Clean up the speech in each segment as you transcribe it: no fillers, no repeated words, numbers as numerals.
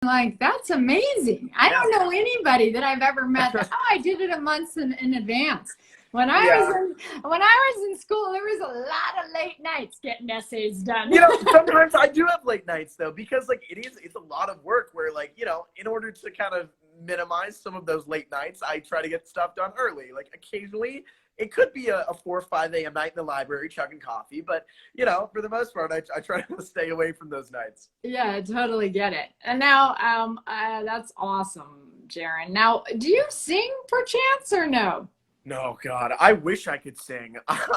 Like, that's amazing. I Yeah. don't know anybody that I've ever met that, oh, I did it a month in advance. When I Yeah. was in school, there was a lot of late nights getting essays done. Sometimes I do have late nights though, because like it's a lot of work where like, in order to kind of minimize some of those late nights, I try to get stuff done early. Like occasionally it could be a 4 or 5 a.m. night in the library chugging coffee, but for the most part, I try to stay away from those nights. Yeah, I totally get it. And now, that's awesome, Jaren. Now, do you sing perchance or no? No, God, I wish I could sing. I've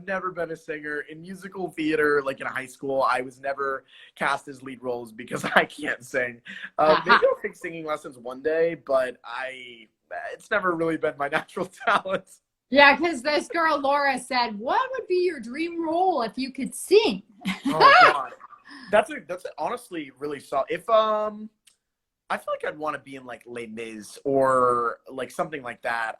never been a singer in musical theater. Like in high school, I was never cast as lead roles because I can't sing. Maybe I'll take singing lessons one day, but it's never really been my natural talent. Yeah, because this girl Laura said, "What would be your dream role if you could sing?" Oh God, that's honestly really solid. If I feel like I'd want to be in like Les Mis or like something like that.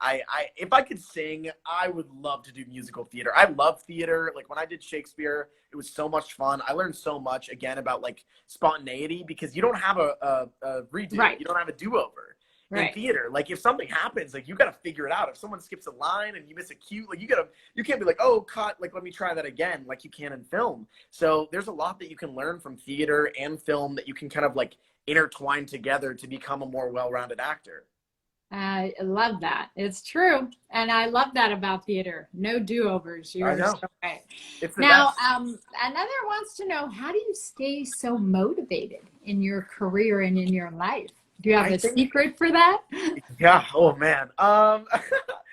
If I could sing, I would love to do musical theater. I love theater. Like when I did Shakespeare, it was so much fun. I learned so much again about like spontaneity because you don't have a redo. Right. You don't have a do-over in theater. Like if something happens, like you got to figure it out. If someone skips a line and you miss a cue, like you can't be like, oh, cut, like let me try that again, like you can in film. So there's a lot that you can learn from theater and film that you can kind of like intertwine together to become a more well-rounded actor. I love that. It's true. And I love that about theater. No do-overs. You're so right. Now, another wants to know, how do you stay so motivated in your career and in your life? Do you have a secret for that? Yeah. Oh man. I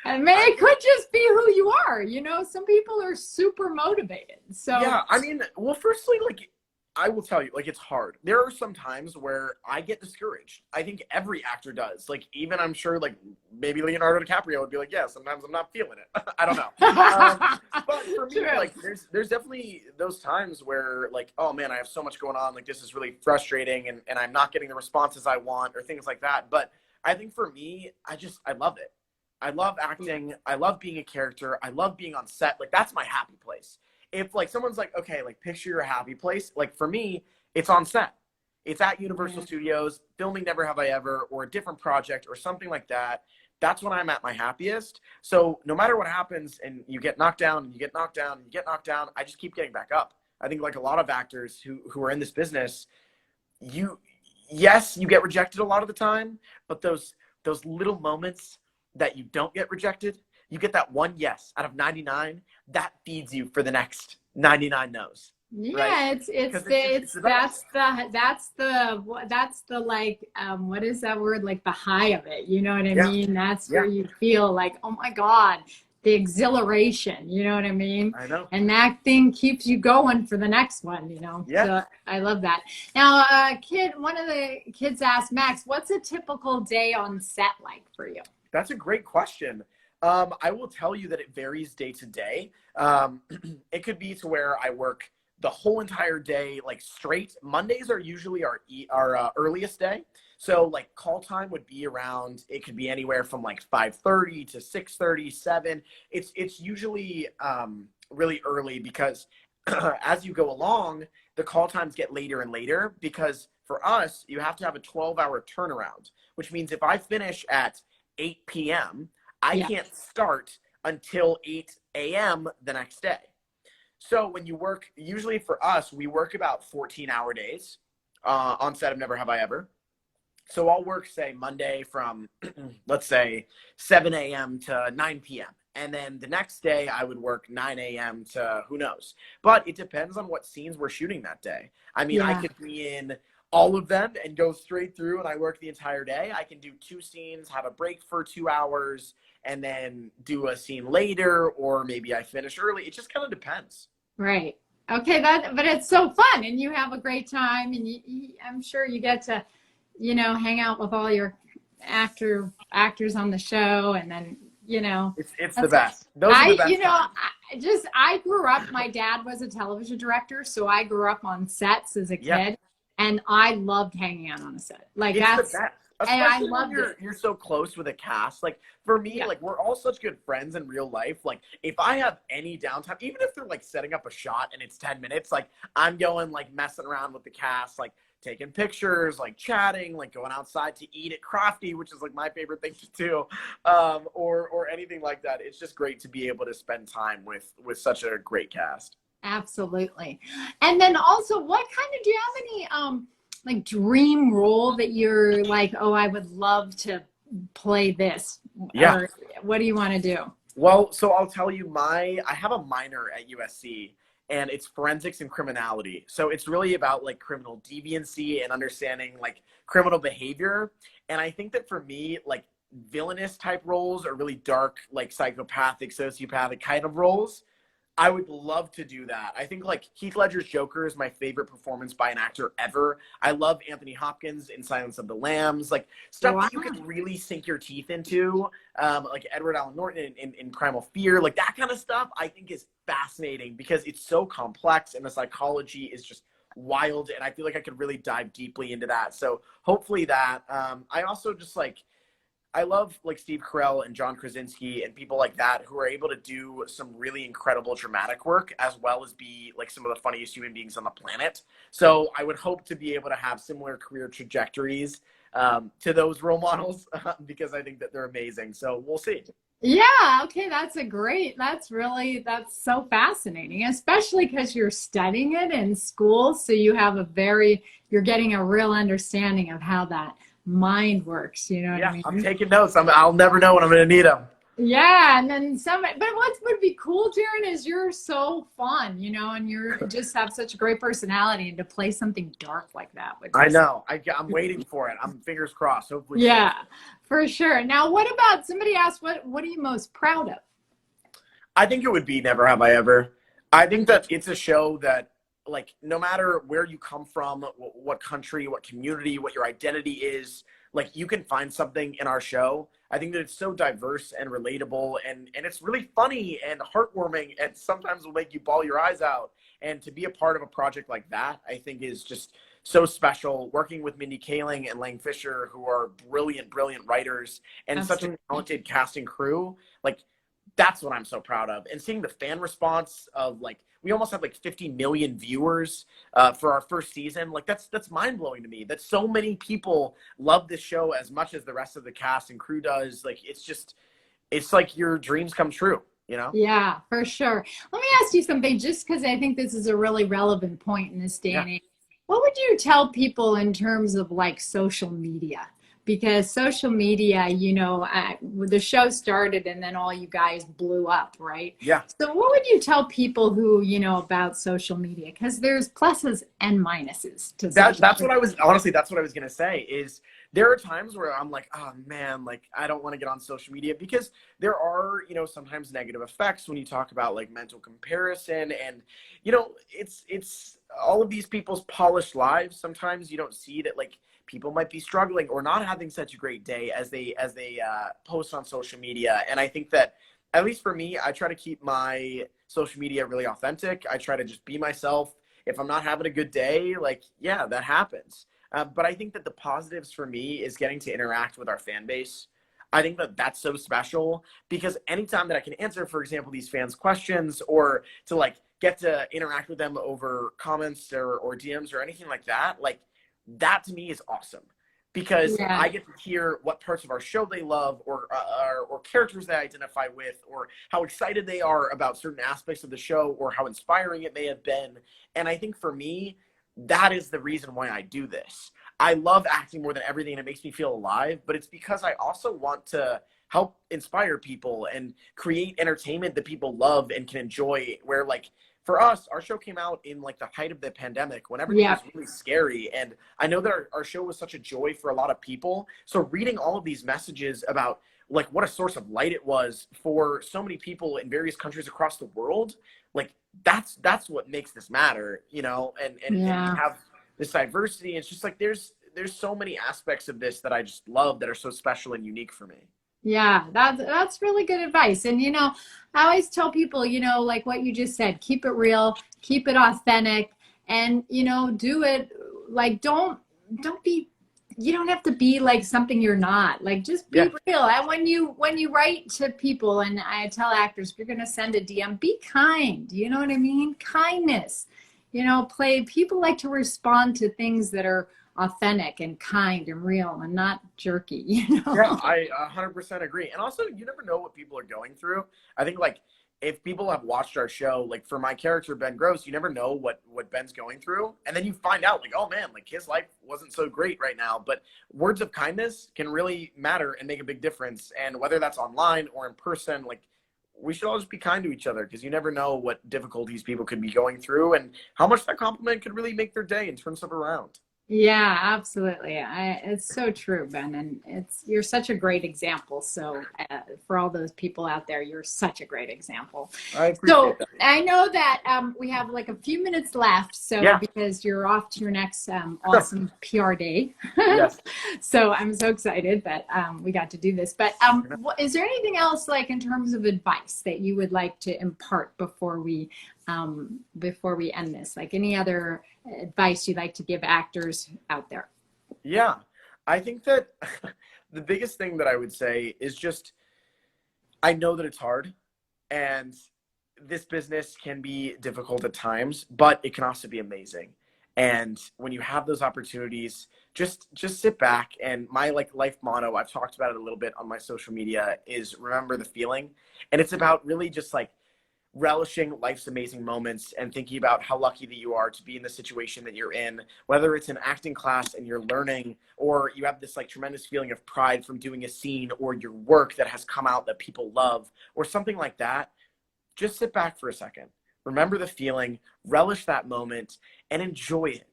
mean, it could just be who you are. Some people are super motivated. So yeah, I mean, well, firstly, like I will tell you, like it's hard. There are some times where I get discouraged. I think every actor does. Like even I'm sure, like maybe Leonardo DiCaprio would be like, yeah, sometimes I'm not feeling it. I don't know. But for me, like there's definitely those times where like, oh man, I have so much going on. Like this is really frustrating, and I'm not getting the responses I want or things like that. But I think for me, I love it. I love acting. I love being a character. I love being on set. Like that's my happy place. If like someone's like, okay, like picture your happy place, like for me, it's on set. It's at Universal Studios, filming Never Have I Ever, or a different project or something like that. That's when I'm at my happiest. So no matter what happens and you get knocked down and you get knocked down and you get knocked down, I just keep getting back up. I think like a lot of actors who are in this business, yes, you get rejected a lot of the time, but those little moments that you don't get rejected, you get that one yes out of 99 that feeds you for the next 99 no's. Yeah, right? That's the like, what is that word? Like the high of it. You know what I mean? That's where you feel like, oh my God, the exhilaration. You know what I mean? I know. And that thing keeps you going for the next one. Yeah. So I love that. Now, one of the kids asked Max, what's a typical day on set like for you? That's a great question. I will tell you that it varies day to day. It could be to where I work the whole entire day, like straight. Mondays are usually our earliest day. So like call time would be around, it could be anywhere from like 5:30 to 6:30, 7. It's usually really early because as you go along, the call times get later and later because for us, you have to have a 12-hour turnaround, which means if I finish at 8 p.m., I can't start until 8 a.m. the next day. So when you work, usually for us, we work about 14-hour days on set of Never Have I Ever. So I'll work, say, Monday from, let's say, 7 a.m. to 9 p.m. And then the next day I would work 9 a.m. to who knows. But it depends on what scenes we're shooting that day. I mean, I could be in all of them and go straight through and I work the entire day. I can do 2 scenes, have a break for 2 hours, and then do a scene later, or maybe I finish early. It just kind of depends. Right. Okay. But it's so fun and you have a great time and I'm sure you get to, hang out with all your actors on the show and then, it's the best. Those are the best times. I grew up, my dad was a television director, so I grew up on sets as a kid and I loved hanging out on a set. Like it's the best. Especially when loved it. you're so close with a cast. Like for me, Yeah. like we're all such good friends in real life. Like if I have any downtime, even if they're like setting up a shot and it's 10 minutes, like I'm going like messing around with the cast, like taking pictures, like chatting, like going outside to eat at Crofty, which is like my favorite thing to do, or anything like that. It's just great to be able to spend time with such a great cast. Absolutely. And then also, what kind of, do you have any like dream role that you're like, oh, I would love to play this? Yeah. Or what do you want to do? Well, so I'll tell you, I have a minor at USC, and it's forensics and criminality. So it's really about like criminal deviancy and understanding like criminal behavior. And I think that for me, like villainous type roles or really dark, like psychopathic, sociopathic kind of roles, I would love to do that. I think like Heath Ledger's Joker is my favorite performance by an actor ever. I love Anthony Hopkins in Silence of the Lambs, like stuff that you can really sink your teeth into, like Edward Allen Norton in Primal Fear, like that kind of stuff I think is fascinating because it's so complex and the psychology is just wild. And I feel like I could really dive deeply into that. So hopefully that. I also just like, I love like Steve Carell and John Krasinski and people like that who are able to do some really incredible dramatic work as well as be like some of the funniest human beings on the planet. So I would hope to be able to have similar career trajectories to those role models because I think that they're amazing. So we'll see. Yeah, okay, that's so fascinating, especially because you're studying it in school. So you're getting a real understanding of how that mind works, you know what I mean? I'm taking notes. I'll never know when I'm going to need them. Yeah, and then but what would be cool, Jaren, is you're so fun, you know, and you just have such a great personality, and to play something dark like that. I know. I'm waiting for it. I'm fingers crossed. Hopefully. Yeah, for sure. Now, what about, somebody asked, what are you most proud of? I think it would be Never Have I Ever. I think that it's a show that, like, no matter where you come from, what country, what community, what your identity is, like, you can find something in our show. I think that it's so diverse and relatable, and it's really funny and heartwarming, and sometimes will make you bawl your eyes out. And to be a part of a project like that, I think is just so special. Working with Mindy Kaling and Lang Fisher, who are brilliant, brilliant writers, and Absolutely. such a talented casting crew, like, that's what I'm so proud of. And seeing the fan response of like, we almost had like 50 million viewers for our first season. Like that's mind blowing to me that so many people love this show as much as the rest of the cast and crew does. Like, it's like your dreams come true, you know? Yeah, for sure. Let me ask you something, just because I think this is a really relevant point in this day and age. What would you tell people in terms of like social media? Because social media, you know, the show started and then all you guys blew up, right? Yeah. So what would you tell people who, you know, about social media? Because there's pluses and minuses to that's what I was, honestly, that's what I was going to say is there are times where I'm like, oh man, like I don't want to get on social media because there are, you know, sometimes negative effects when you talk about like mental comparison and, you know, it's all of these people's polished lives. Sometimes you don't see that like people might be struggling or not having such a great day as they post on social media. And I think that, at least for me, I try to keep my social media really authentic. I try to just be myself. If I'm not having a good day, like, yeah, that happens. But I think that the positives for me is getting to interact with our fan base. I think that that's so special because anytime that I can answer, for example, these fans' questions or to like get to interact with them over comments or DMs or anything like that, like, that to me is awesome because I get to hear what parts of our show they love or characters they identify with or how excited they are about certain aspects of the show or how inspiring it may have been. And I think for me, that is the reason why I do this. I love acting more than everything and it makes me feel alive, but it's because I also want to help inspire people and create entertainment that people love and can enjoy where like, for us, our show came out in like the height of the pandemic when everything was really scary. And I know that our show was such a joy for a lot of people. So reading all of these messages about like what a source of light it was for so many people in various countries across the world, like that's what makes this matter, you know, and we have this diversity. It's just like, there's so many aspects of this that I just love that are so special and unique for me. Yeah, that's really good advice. And, you know, I always tell people, you know, like what you just said, keep it real, keep it authentic, and, you know, do it like, don't be you don't have to be like something you're not. Like, just be real. And when you write to people, and I tell actors, if you're going to send a DM, be kind. You know what I mean? Kindness. You know, people like to respond to things that are authentic and kind and real and not jerky, you know? Yeah, I 100% agree. And also, you never know what people are going through. I think, like, if people have watched our show, like for my character, Ben Gross, you never know what Ben's going through. And then you find out, like, oh man, like his life wasn't so great right now. But words of kindness can really matter and make a big difference. And whether that's online or in person, like, we should all just be kind to each other, because you never know what difficulties people could be going through and how much that compliment could really make their day and turn stuff around. Yeah, absolutely. It's so true, Ben, and you're such a great example. So for all those people out there, you're such a great example. I appreciate that. I know that we have like a few minutes left, so because you're off to your next awesome PR day. Yes. So I'm so excited that we got to do this. But is there anything else, like in terms of advice, that you would like to impart before we end this? Like any other advice you'd like to give actors out there? Yeah, I think that the biggest thing that I would say is just, I know that it's hard and this business can be difficult at times, but it can also be amazing. And when you have those opportunities, just sit back. And my life motto, I've talked about it a little bit on my social media, is remember the feeling. And it's about really just like relishing life's amazing moments and thinking about how lucky that you are to be in the situation that you're in, whether it's an acting class and you're learning, or you have this like tremendous feeling of pride from doing a scene, or your work that has come out that people love, or something like that. Just sit back for a second, remember the feeling, relish that moment, and enjoy it.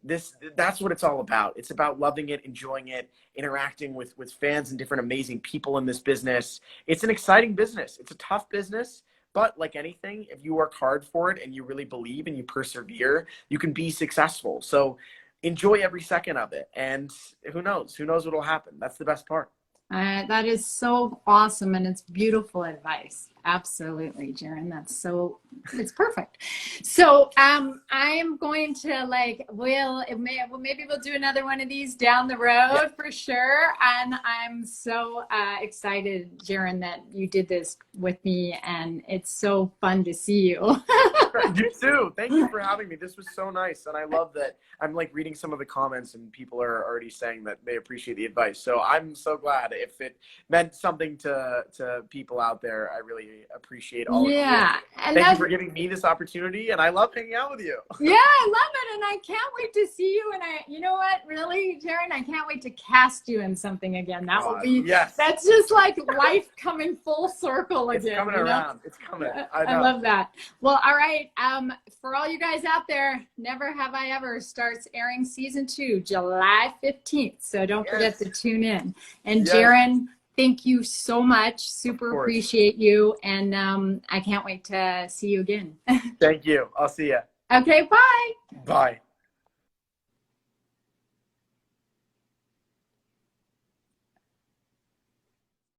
That's what it's all about. It's about loving it, enjoying it, interacting with fans and different amazing people in this business. It's an exciting business. It's a tough business. But like anything, if you work hard for it and you really believe and you persevere, you can be successful. So enjoy every second of it. And who knows what will happen. That's the best part. That is so awesome. And it's beautiful advice. Absolutely, Jaren. It's perfect. So I'm going to maybe we'll do another one of these down the road for sure. And I'm so excited, Jaren, that you did this with me, and it's so fun to see you. You too. Thank you for having me. This was so nice. And I love that I'm like reading some of the comments and people are already saying that they appreciate the advice. So I'm so glad. If it meant something to people out there, I really appreciate all of you. And thank you for giving me this opportunity, and I love hanging out with you. Yeah, I love it, and I can't wait to see you. And you know what, really, Jaren, I can't wait to cast you in something again. That will be that's just like life coming full circle again. It's coming around. It's coming. I love that. Well, all right. For all you guys out there, Never Have I Ever starts airing season 2 July 15th. So don't forget to tune in. And Jaren, thank you so much. Super appreciate you. And I can't wait to see you again. Thank you. I'll see you. Okay, bye. Bye.